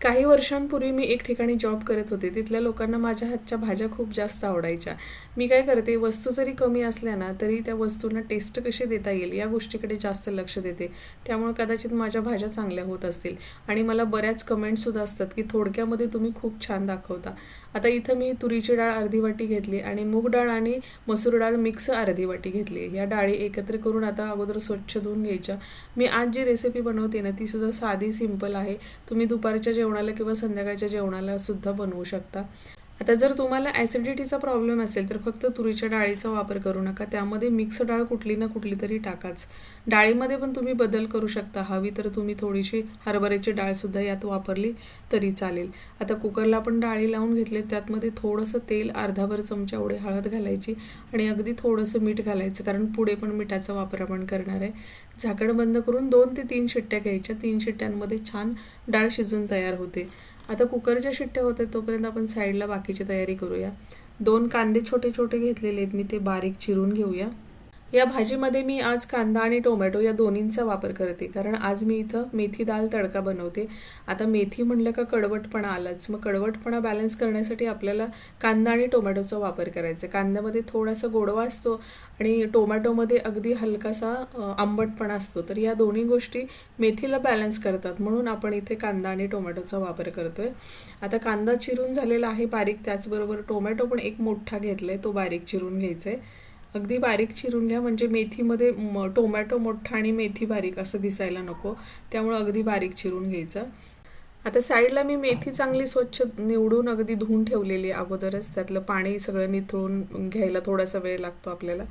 काही वर्षांपूर्वी मी एक ठिकाणी जॉब करत होते. तिथल्या लोकांना माझ्या हातच्या भाज्या खूप जास्त आवडायच्या. मी काय करते, वस्तू जरी कमी असल्या ना तरी त्या वस्तूंना टेस्ट कशी देता येईल या गोष्टीकडे जास्त लक्ष देते. त्यामुळे कदाचित माझ्या भाज्या चांगल्या होत असतील. आणि मला बऱ्याच कमेंट्ससुद्धा असतात की थोडक्यामध्ये तुम्ही खूप छान दाखवता. आता इथं मी तुरीची डाळ अर्धी वाटी घेतली आणि मूग डाळ आणि मसूर डाळ मिक्स अर्धी वाटी घेतली. या डाळी एकत्र करून आता अगोदर स्वच्छ धुवून घ्यायच्या. मी आज जी रेसिपी बनवते ना ती सुद्धा साधी सिंपल आहे. तुम्ही दुपारच्या जेवणाला किंवा संध्याकाळच्या जेवणाला सुद्धा बनवू शकता. आता जर तुम्हाला ॲसिडिटीचा प्रॉब्लेम असेल तर फक्त तुरीच्या डाळीचा वापर करू नका. त्यामध्ये मिक्स डाळ कुठली ना कुठली तरी टाकाच. डाळीमध्ये पण तुम्ही बदल करू शकता. हवी तर तुम्ही थोडीशी हरभऱ्याची डाळसुद्धा यात वापरली तरी चालेल. आता कुकरला आपण डाळी लावून घेतले. त्यातमध्ये थोडंसं तेल, अर्धाभर चमचा एवढे हळद घालायची आणि अगदी थोडंसं मीठ घालायचं, कारण पुढे पण मिठाचा वापर आपण करणार आहे. झाकण बंद करून 2 ते 3 शिट्ट्या घ्यायच्या. 3 शिट्ट्यांमध्ये छान डाळ शिजून तयार होते. आता कुकरच्या शिट्ट्या होते तोपर्यंत आपण साईडला बाकीची तयारी करूया. 2 कांदे छोटे छोटे घेतलेले आहेत मी, ते बारीक चिरून घेऊया. या भाजीमध्ये मी आज कांदा आणि टोमॅटो या दोन्हींचा वापर करते, कारण आज मी इथं मेथी दाल तडका बनवते. आता मेथी म्हणलं का कडवटपणा आलाच, मग कडवटपणा बॅलन्स करण्यासाठी आपल्याला कांदा आणि टोमॅटोचा वापर करायचा. कांद्यामध्ये थोडासा गोडवा असतो आणि टोमॅटोमध्ये अगदी हलकासा आंबटपणा असतो. तर या दोन्ही गोष्टी मेथीला बॅलन्स करतात, म्हणून आपण इथे कांदा आणि टोमॅटोचा वापर करतोय. आता कांदा चिरून झालेला आहे बारीक, त्याचबरोबर टोमॅटो पण एक मोठा घेतलाय, तो बारीक चिरून घ्यायचा आहे. अगदी बारीक चिरून घ्या, म्हणजे मेथीमध्ये टोमॅटो मोठा आणि मेथी बारीक असं दिसायला नको. त्यामुळे अगदी बारीक चिरून घ्यायचं. आता साईडला मी मेथी चांगली स्वच्छ निवडून अगदी धुवून ठेवलेली आहे अगोदरच. त्यातलं पाणी सगळं निथळून घ्यायला थोडासा वेळ लागतो आपल्याला.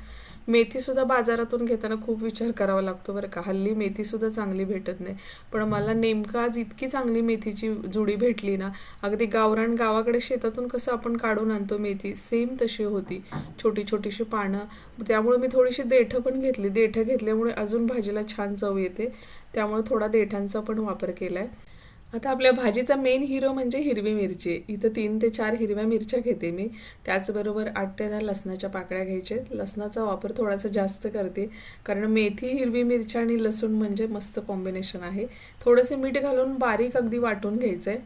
मेथीसुद्धा बाजारातून घेताना खूप विचार करावा लागतो बरं का. हल्ली मेथीसुद्धा चांगली भेटत नाही, पण मला नेमकं आज इतकी चांगली मेथीची जुडी भेटली ना. अगदी गावरान गावाकडे शेतातून कसं आपण काढून आणतो मेथी, सेम तशी होती, छोटी छोटीशी पानं. त्यामुळे मी थोडीशी देठं पण घेतली. देठं घेतल्यामुळे अजून भाजीला छान चव येते, त्यामुळे थोडा देठांचा पण वापर केला आहे. आता आपल्या भाजीचा मेन हिरो म्हणजे हिरवी मिरची. इथं 3 ते 4 हिरव्या मिरच्या घेते मी. त्याचबरोबर 8 ते 10 लसणाच्या पाकळ्या घ्यायचे. लसणाचा वापर थोडासा जास्त करते, कारण मेथी, हिरवी मिरची आणि लसूण म्हणजे मस्त कॉम्बिनेशन आहे. थोडंसं मीठ घालून बारीक अगदी वाटून घ्यायचं आहे.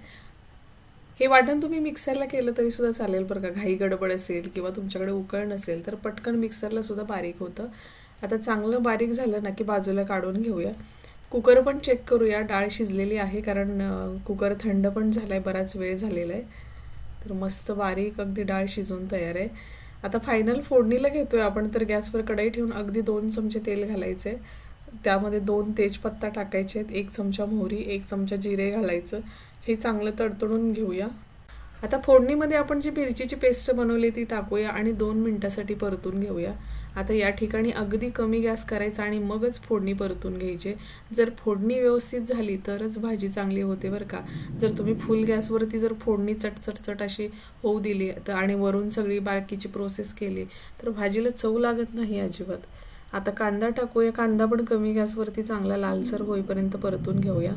हे वाटण तुम्ही मिक्सरला केलं तरी सुद्धा चालेल बरं का. घाई गडबड असेल किंवा तुमच्याकडे उकळ नसेल तर पटकन मिक्सरला सुद्धा बारीक होतं. आता चांगलं बारीक झालं ना की बाजूला काढून घेऊया. कुकर पण चेक करूया, डाळ शिजलेली आहे, कारण कुकर थंड पण झाला आहे, बराच वेळ झालेला आहे. तर मस्त बारीक अगदी डाळ शिजून तयार आहे. आता फायनल फोडणीला घेतोय आपण. तर गॅसवर कढई ठेवून अगदी 2 चमचे तेल घालायचे. त्यामध्ये 2 तेजपत्ता टाकायचे आहेत, 1 चमचा मोहरी, 1 चमचा जिरे घालायचं. हे चांगलं तडतडून घेऊया. आता फोडणीमध्ये आपण जी मिरचीची पेस्ट बनवली ती टाकूया आणि 2 मिनिटासाठी परतून घेऊया. आता या ठिकाणी अगदी कमी गॅस करायचा आणि मगच फोडणी परतून घ्यायची. जर फोडणी व्यवस्थित झाली तरच भाजी चांगली होते बरं का. जर तुम्ही फुल गॅसवरती जर फोडणी चटचटचट अशी होऊ दिली तर आणि वरून सगळी बाकीची प्रोसेस केली तर भाजीला चव लागत नाही अजिबात. आता कांदा टाकूया. कांदा पण कमी गॅसवरती चांगला लालसर होईपर्यंत परतून घेऊया.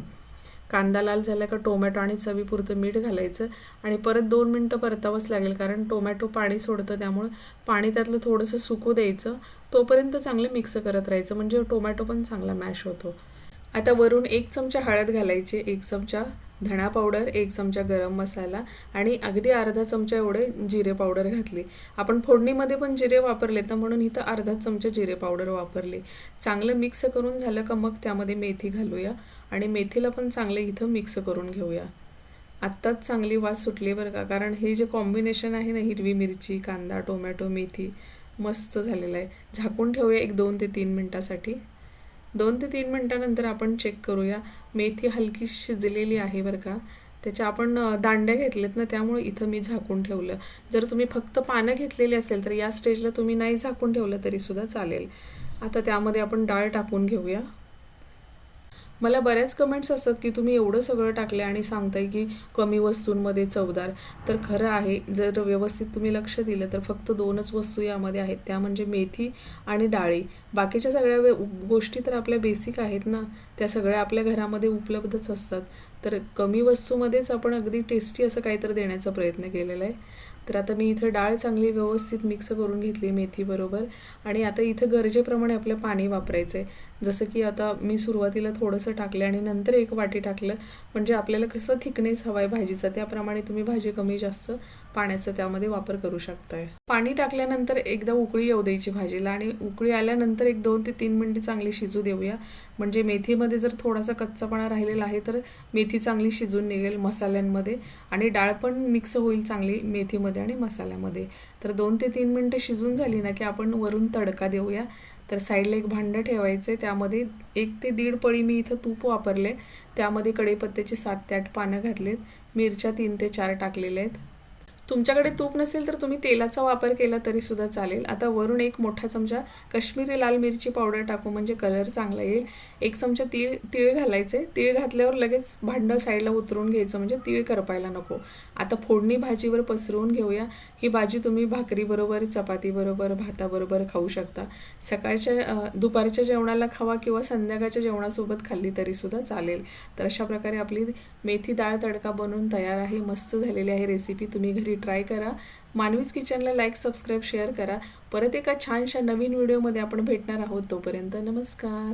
कांदा लाल झाला का टोमॅटो आणि चवीपुरतं मीठ घालायचं आणि परत 2 मिनटं परतावंच लागेल, कारण टोमॅटो पाणी सोडतं. त्यामुळे पाणी त्यातलं थोडंसं सुकू द्यायचं. तोपर्यंत चांगलं मिक्स करत राहायचं, म्हणजे टोमॅटो पण चांगला मॅश होतो. आता वरून 1 चमचा हळद घालायची, 1 चमचा धणा पावडर, 1 चमचा गरम मसाला आणि अगदी अर्धा चमचा एवढे जिरे पावडर घातली. आपण फोडणीमध्ये पण जिरे वापरले तर म्हणून इथं अर्धा चमचा जिरे पावडर वापरले. चांगलं मिक्स करून झालं का मग त्यामध्ये मेथी घालूया आणि मेथीला पण चांगलं इथं मिक्स करून घेऊया. आत्ताच चांगली वास सुटली बरं का, कारण हे जे कॉम्बिनेशन आहे ना, हिरवी मिरची, कांदा, टोमॅटो, मेथी, मस्त झालेलं आहे. झाकून ठेवूया एक 2 ते 3 मिनटासाठी. 2 ते 3 मिनटानंतर आपण चेक करूया. मेथी हलकी शिजलेली आहे बरं का. त्याच्या आपण दांड्या घेतल्यात ना, त्यामुळे इथं मी झाकून ठेवलं. जर तुम्ही फक्त पानं घेतलेली असेल तर या स्टेजला तुम्ही नाही झाकून ठेवलं तरीसुद्धा चालेल. आता त्यामध्ये आपण डाळ टाकून घेऊया. मला बऱ्याच कमेंट्स असतात की तुम्ही एवढं सगळं टाकलं आणि सांगताय की कमी वस्तूंमध्ये चवदार. तर खरं आहे, जर व्यवस्थित तुम्ही लक्ष दिलं तर फक्त 2च वस्तू यामध्ये आहेत, त्या म्हणजे मेथी आणि डाळी. बाकीच्या सगळ्या गोष्टी तर आपल्या बेसिक आहेत ना, त्या सगळ्या आपल्या घरामध्ये उपलब्धच असतात. तर कमी वस्तूमध्येच आपण अगदी टेस्टी असं काहीतरी देण्याचा प्रयत्न केलेला आहे. तर आता मी इथं डाळ चांगली व्यवस्थित मिक्स करून घेतली मेथीबरोबर आणि आता इथं गरजेप्रमाणे आपलं पाणी वापरायचं आहे. जसं की आता मी सुरुवातीला थोडंसं टाकलं आणि नंतर 1 वाटी टाकलं, म्हणजे आपल्याला कसं थिकनेस हवा आहे भाजीचा त्याप्रमाणे तुम्ही भाजी कमी जास्त पाण्याचा त्यामध्ये वापर करू शकताय. पाणी टाकल्यानंतर एकदा उकळी येऊ द्यायची भाजीला आणि उकळी आल्यानंतर एक 2 ते 3 मिनिटे चांगली शिजू देऊया. म्हणजे मेथीमध्ये जर थोडासा कच्चापणा राहिलेला आहे तर मेथी चांगली शिजून निघेल मसाल्यांमध्ये आणि डाळ पण मिक्स होईल चांगली मेथीमध्ये आणि मसाल्यामध्ये. तर 2 ते 3 मिनिटं शिजून झाली ना की आपण वरून तडका देऊया. तर साईडला एक भांडं ठेवायचं आहे, त्यामध्ये 1 ते 1.5 पळी मी इथं तूप वापरले. त्यामध्ये कढीपत्त्याची 7 ते 8 पानं घातलेत, मिरच्या 3 ते 4 टाकलेल्या आहेत. तुमच्याकडे तूप नसेल तर तुम्ही तेलाचा वापर केला तरी सुद्धा चालेल. आता वरून 1 मोठा चमचा काश्मीरी लाल मिरची पावडर टाकू म्हणजे कलर चांगला येईल. 1 चमचा तीळ घालायचे. तीळ घातल्यावर लगेच भांडं साईडला उतरून घ्यायचं म्हणजे तीळ करपायला नको. आता फोडणी भाजीवर पसरवून घेऊया. ही भाजी तुम्ही भाकरीबरोबर, चपातीबरोबर, भाताबरोबर खाऊ शकता. दुपारच्या जेवणाला खावा किंवा संध्याकाळच्या जेवणासोबत खाल्ली तरी सुद्धा चालेल. तर अशा प्रकारे आपली मेथी डाळ तडका बनवून तयार आहे. मस्त झालेली आहे रेसिपी. तुम्ही घरी ट्राय करा. मानवीज किचनला लाईक, सबस्क्राईब, शेअर करा. परत एका छानशा नवीन व्हिडिओमध्ये आपण भेटणार आहोत. तोपर्यंत नमस्कार.